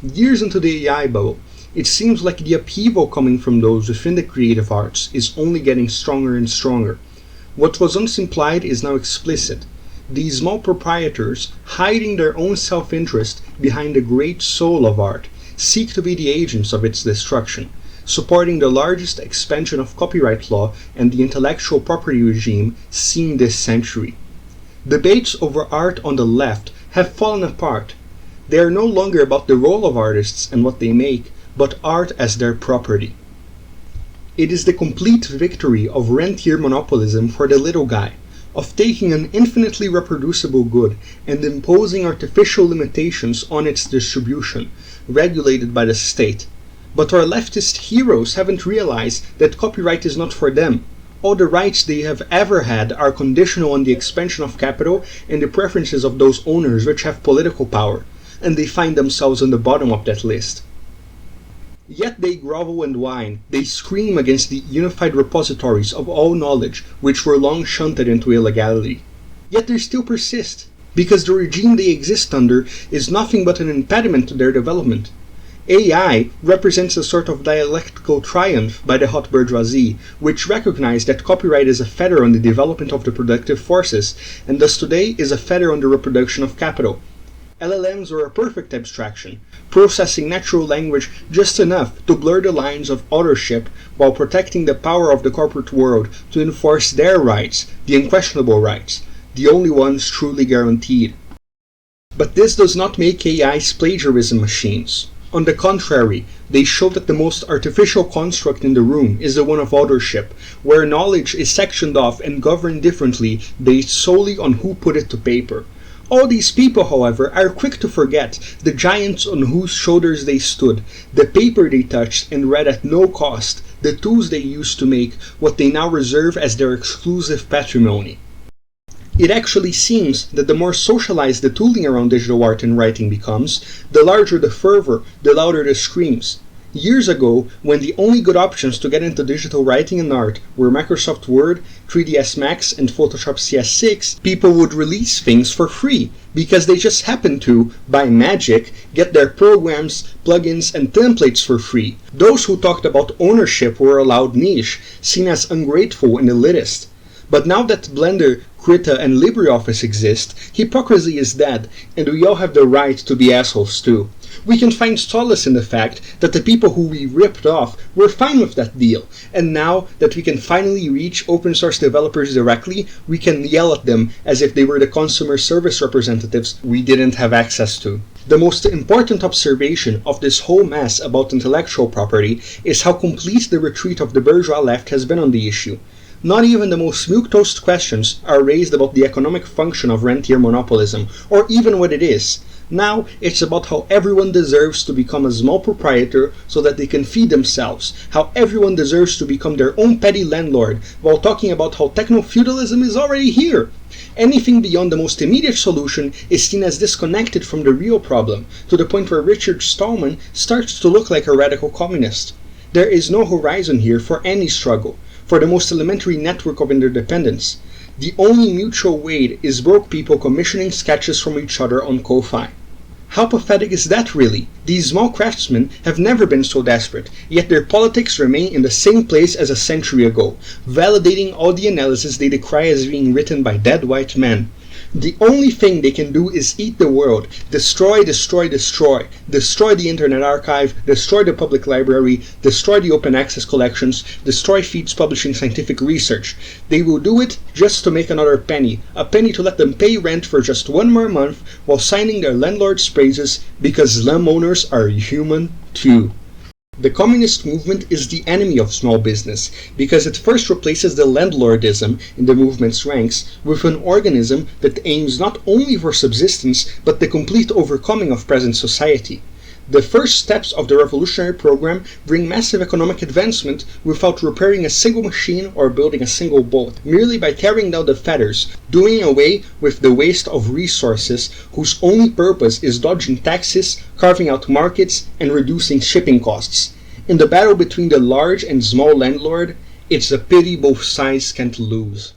Years into the AI bubble, it seems like the upheaval coming from those within the creative arts is only getting stronger and stronger. What was once implied is now explicit. These small proprietors, hiding their own self-interest behind the great soul of art, seek to be the agents of its destruction, supporting the largest expansion of copyright law and the intellectual property regime seen this century. Debates over art on the left have fallen apart. They are no longer about the role of artists and what they make, but art as their property. It is the complete victory of rentier monopolism for the little guy, of taking an infinitely reproducible good and imposing artificial limitations on its distribution, regulated by the state. But our leftist heroes haven't realized that copyright is not for them. All the rights they have ever had are conditional on the expansion of capital and the preferences of those owners which have political power, and they find themselves on the bottom of that list. Yet they grovel and whine, they scream against the unified repositories of all knowledge which were long shunted into illegality. Yet they still persist, because the regime they exist under is nothing but an impediment to their development. AI represents a sort of dialectical triumph by the hot bourgeoisie, which recognize that copyright is a fetter on the development of the productive forces, and thus today is a fetter on the reproduction of capital. LLMs are a perfect abstraction, processing natural language just enough to blur the lines of authorship while protecting the power of the corporate world to enforce their rights, the unquestionable rights, the only ones truly guaranteed. But this does not make AIs plagiarism machines. On the contrary, they show that the most artificial construct in the room is the one of authorship, where knowledge is sectioned off and governed differently based solely on who put it to paper. All these people, however, are quick to forget the giants on whose shoulders they stood, the paper they touched and read at no cost, the tools they used to make what they now reserve as their exclusive patrimony. It actually seems that the more socialized the tooling around digital art and writing becomes, the larger the fervor, the louder the screams. Years ago, when the only good options to get into digital writing and art were Microsoft Word, 3ds Max, and Photoshop CS6, people would release things for free, because they just happened to, by magic, get their programs, plugins, and templates for free. Those who talked about ownership were allowed niche, seen as ungrateful and elitist. But now that Blender, Krita, and LibreOffice exist, hypocrisy is dead, and we all have the right to be assholes too. We can find solace in the fact that the people who we ripped off were fine with that deal, and now that we can finally reach open source developers directly, we can yell at them as if they were the consumer service representatives we didn't have access to. The most important observation of this whole mess about intellectual property is how complete the retreat of the bourgeois left has been on the issue. Not even the most milquetoast questions are raised about the economic function of rentier monopolism, or even what it is. Now it's about how everyone deserves to become a small proprietor so that they can feed themselves, how everyone deserves to become their own petty landlord, while talking about how techno-feudalism is already here. Anything beyond the most immediate solution is seen as disconnected from the real problem, to the point where Richard Stallman starts to look like a radical communist. There is no horizon here for any struggle, for the most elementary network of interdependence. The only mutual weight is broke people commissioning sketches from each other on Ko-Fi. How pathetic is that really? These small craftsmen have never been so desperate, yet their politics remain in the same place as a century ago, validating all the analysis they decry as being written by dead white men. The only thing they can do is eat the world, destroy, destroy, destroy, destroy the Internet Archive, destroy the public library, destroy the open access collections, destroy feeds publishing scientific research. They will do it just to make another penny, a penny to let them pay rent for just one more month while signing their landlord's praises because slum owners are human too. The communist movement is the enemy of small business because it first replaces the landlordism in the movement's ranks with an organism that aims not only for subsistence but the complete overcoming of present society. The first steps of the revolutionary program bring massive economic advancement without repairing a single machine or building a single boat, merely by tearing down the fetters, doing away with the waste of resources whose only purpose is dodging taxes, carving out markets, and reducing shipping costs. In the battle between the large and small landlord, it's a pity both sides can't lose.